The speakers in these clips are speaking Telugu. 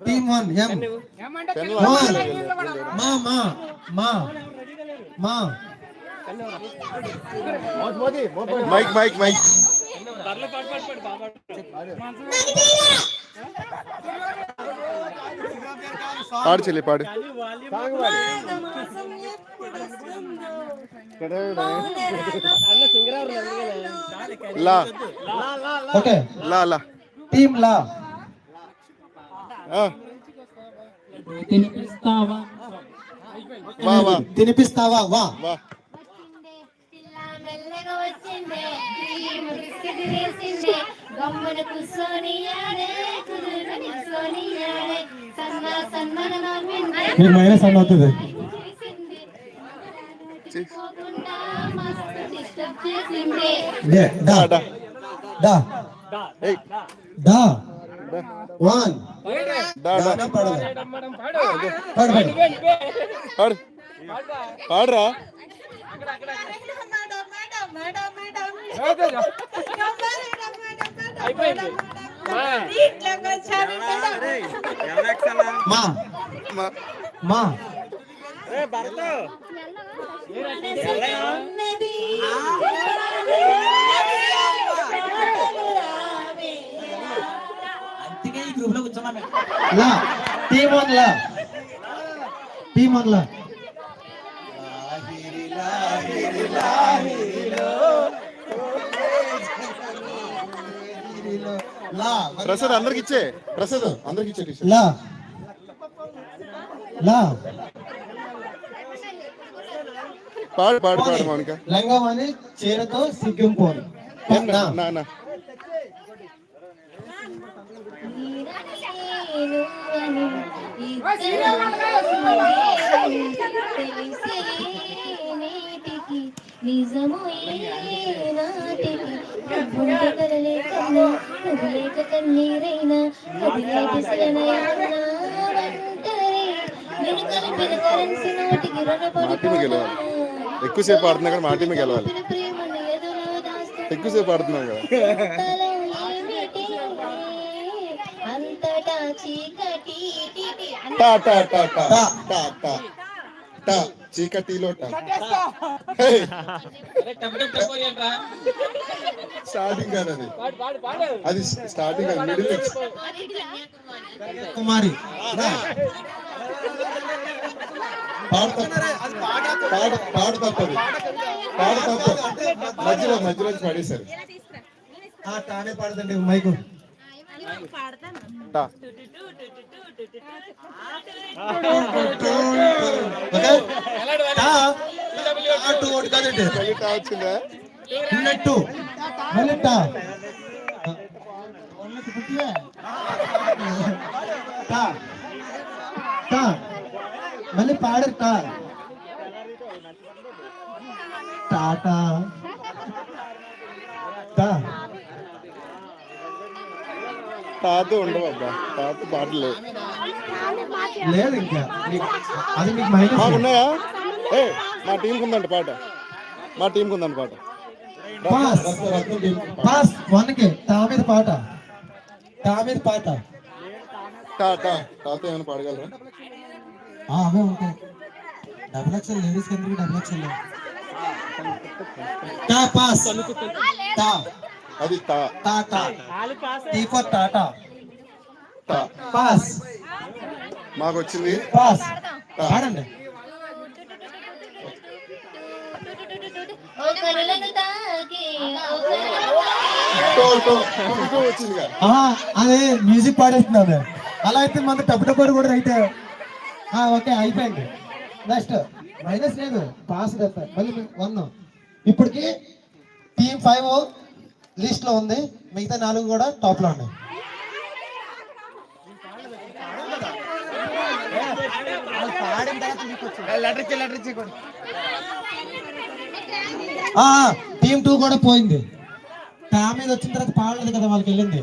టీమ్ 1 ఎం మా మా మా మా మైక్ మైక్ మైక్ పాడు చెల్లి పాడు. లా ఓకే లా లా టీమ్ లా వా వా తినిపిస్తావా వా వా మీకు మైనస్ అన్న అవుతుంది. డా డా డా డా వన్ పాడరా. మా మా లా టీమ్ 1 లా టీమ్ 1 లా ప్రసాద్ అందరికి ఇచ్చే. ప్రసాద్ అందరికి ఇచ్చే. లా లా పాడు పాడు పాడు మౌనిక. లంగమని చీరతో సిగ్గింపోను నా నిజము కదలేక కన్నీరైనా ఎక్కువసేపు ఆడుతున్నా కానీ మా టీమే గెలవాలి. ఎక్కువసేపు ఆడుతున్నాం కదా. చీకటిలో స్టార్టింగ్ కాదు అది. అది స్టార్టింగ్ కాదు, మిడిల్ కుమారి పాడు తప్పది. మధ్యలో మధ్యలో పడేశారు. తానే పాడదండి మైకు. వచ్చిందా ఉన్నట్టు మళ్ళీ మళ్ళీ పాడరు టాటా తాత ఉండవు అబ్బా. తాత పాటలు లేదు ఇంకా అది మీకు మైనస్ ఉన్నాయా. ఏ మా టీంకి ఉందంట పాట. మా టీంకి ఉందంట పాట. పాస్ 1 కి తా మీద పాట. తాత ఏమైనా పాడగలరా? అవే ఉంటాయి. డబుల్ ఎక్సెల్ లేడీస్ కంటే డబుల్ ఎక్సెల్ పాస్ తా అది Tata tea for Tata pass. మాకు వచ్చింది పాస్ పాడండి. అదే మ్యూజిక్ పాడేస్తున్నాను. అలా అయితే మన టప్పుడు కూడా అయితే ఓకే అయిపోయింది. నెక్స్ట్ మైనస్ లేదు, పాస్ మళ్ళీ 1. ఇప్పటికి టీమ్ 5 లిస్ట్ లో ఉంది, మిగతా 4 కూడా టాప్ లో ఉన్నాయి. టీమ్ 2 కూడా పోయింది. టా మీద వచ్చిన తర్వాత పాడలేదు కదా వాళ్ళకి వెళ్ళింది.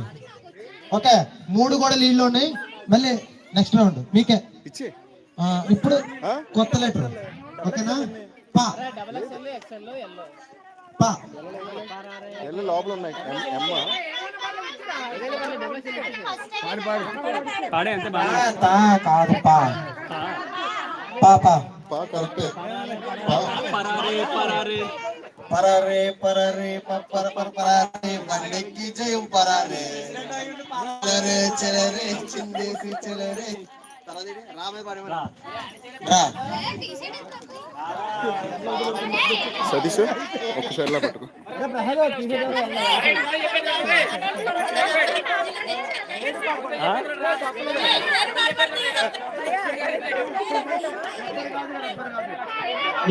ఓకే 3 కూడా లీడ్ లో ఉన్నాయి. మళ్ళీ నెక్స్ట్ రౌండ్ మీకే. ఇప్పుడు కొత్త లెటర్ ఓకేనా. పా ఎల్లు లోపల ఉన్నాయి ఎమ్మ తా కాదు పా పా పా పా కరెక్టే పరారే పరారే పర పర పరారే బండెక్కి జయం పరారే చలరే చలరే చిందేసి చలరే రా సతీష్ ఒక్కసారి ఇలా పట్టుకో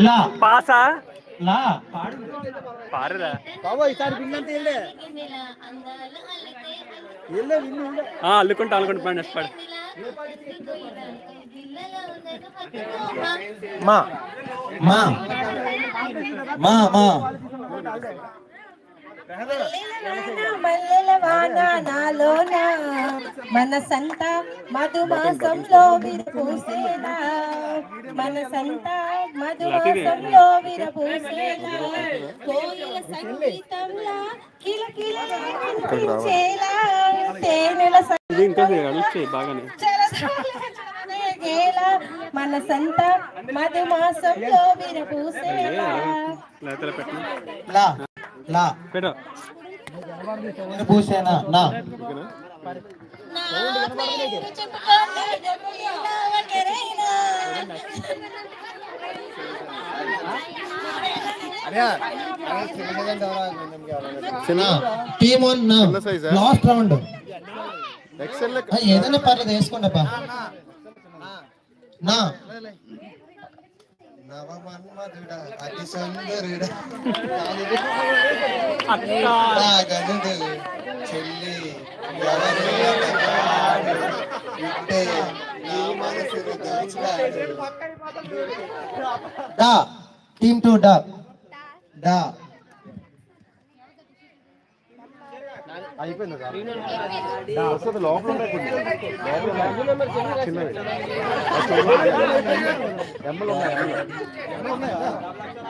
లా పాసా లా పాడరా అల్లుకుంటా అనుకుంటా పాడు నెక్స్ట్ పాడు మా మా మా మా మల్లెల వాన నాలోన మనసంతా మధుమాసంలో విరపూసేనా మనసంతా మధుమాసంలో విరపూసేనా కోయిల సంగీతంలా కిలకిల వినిపించేలా తేనెల ఇది ఇంకా అనిచ్చే బాగానే గేలా మనసంతా మధుమాసంలో విరపూసేనా లేతల పెట్టు లా లా పెట్టు పూసేనా నా నా పేరు చెప్పుకోండి జములీలా వగరైనా చిన్న టీమ్ వన్ చిన్న size ఆ? లాస్ట్ రౌండ్ ఎక్సెల్ ఏదైనా పర్లేదు వేసుకోండి అప్ప నా నవమన్మధుడా అతి సుందరుడా నా గనుడు చెల్లి ఎవరు అతగాడు? ఇట్టే నా మనసును దోచాడు. డా టీమ్ 2 డా డా వస్తుంది లోపల ఉన్నాయి కొన్ని. చిన్నవి ఎమ్మలు ఉన్నాయి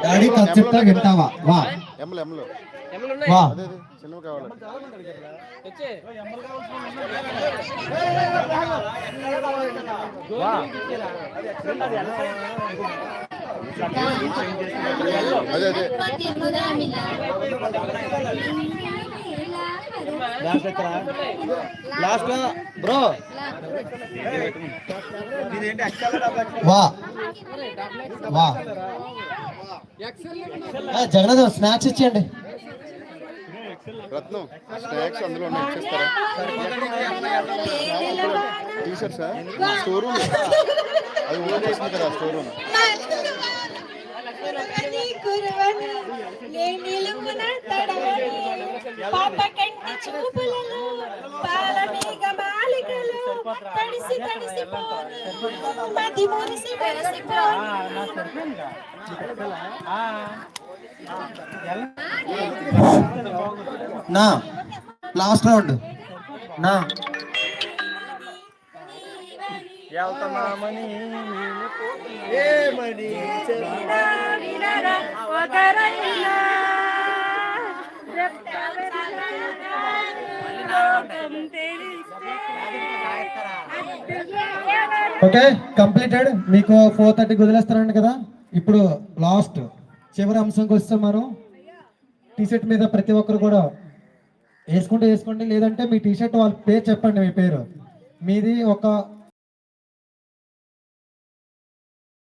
డాడీ కథ చెప్తా వింటావా వా ఎమ్మలు వా అదే అదే చిన్నవి కావాలి అదే అదే లాస్ట్ బ్రో వా వా జగన్నాథ్ స్నాక్స్ ఇచ్చేయండి రత్నం స్నాక్స్ అందులో ఉన్నాయి ఇచ్చేస్తారా టీ షర్ట్సా స్టోర్ రూమ్ అది ఓన్ చేసింది కదా స్టోర్ రూమ్ కురవని నే నిలువున తడవని పాప కంటి చూపులలో పాల మేఘ మాలికలు తడిసి తడిసి పోని మది మురిసి మురిసిపోని నా లాస్ట్ రౌండ్ నా ఓకే కంప్లీటెడ్. మీకు 4:30 వదిలేస్తారండి కదా. ఇప్పుడు లాస్ట్ చివరి అంశంకి వస్తే మనం టీ షర్ట్ మీద ప్రతి ఒక్కరు కూడా వేసుకోండి, లేదంటే మీ టీ షర్ట్ వాళ్ళ పేరు చెప్పండి. మీ పేరు మీది ఒక